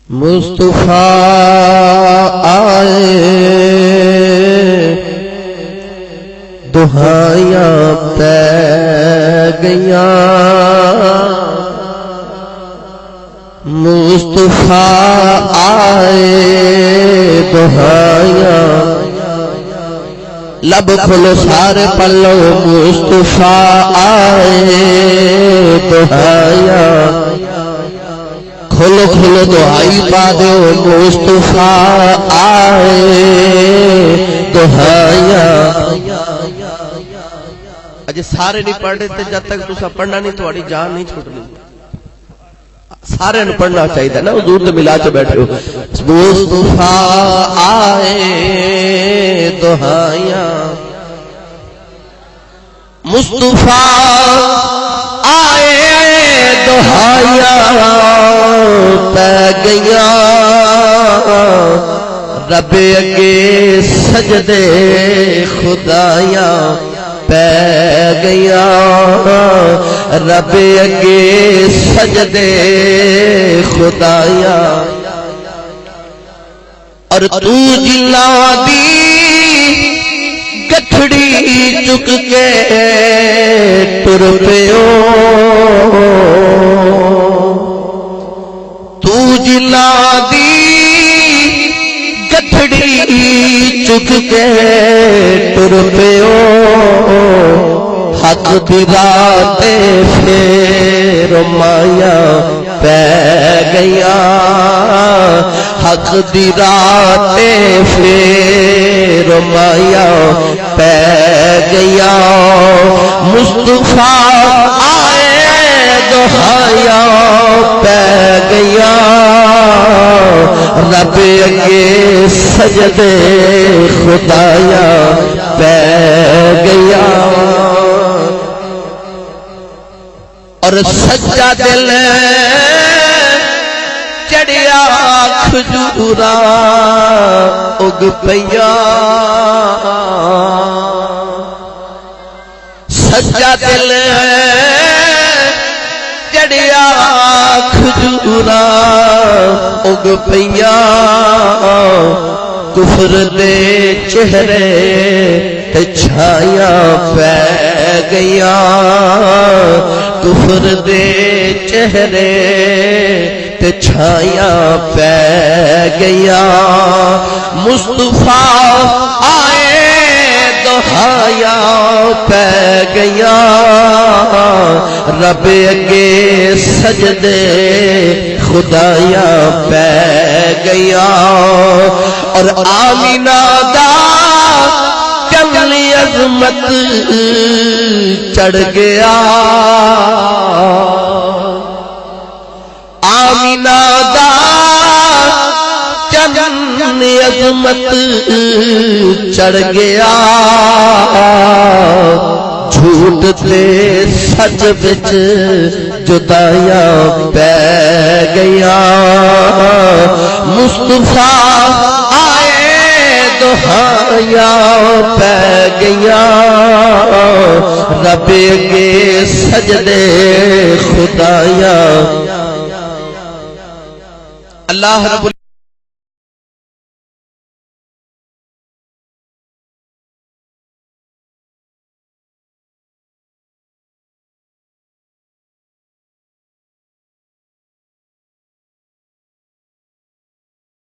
مصطفیٰ آئے دہائیاں پہ گیاں، مصطفیٰ آئے دہائیاں، لب کھولو سارے پلو، مصطفیٰ آئے دہائیاں، کھولو کھولو دہائی پا دیو، مصطفیٰ آئے دہائیاں۔ اجے سارے نہیں پڑھ رہے تھے، جب تک تسا پڑھنا نہیں تھوڑی جان نہیں چھوٹنی، سارے نے پڑھنا چاہیے نا، حضور دے ملا چ بیٹھے ہو۔ مصطفیٰ آئے دہائیاں، مصطفیٰ آئے دہائیاں پہ گیاں، رب اگے سجدے خدایاں پہ گیاں، رب اگے سجدے خدایاں، اور تو جلا دی گٹھڑی چک کے ٹر پیو، تو جلا دی گٹھڑی چک کے ٹر پیو، حق دی رات پھر مایا پہ گیاں، حق دی رات پھر مایا پہ گیاں، مصطفیٰ آئے دہائیاں پہ گیاں، رب اگے سجدے خدایاں پہ گیاں، اور سچا دل چڑیا کھجورا اگ پیا، سچا دل چڑیا کھجورا اگ پیا، کفر دے چہرے تے چھایاں پہ گیاں، کفر دے چہرے تے چھایاں پہ گیاں، مصطفیٰ آئے دہائیاں پہ گیاں، رب اگے سجدے خدایاں پہ گیاں، اور آمینہ دا چملی عظمت چڑھ گیا، آمینہ دا چمن عظمت چڑھ گیا، جھوٹ تے سچ بچ جدائیاں پہ گیاں، مصطفیٰ آئے دہائیاں پہ گیاں، رب کے سجدے خدایاں۔ اللہ رب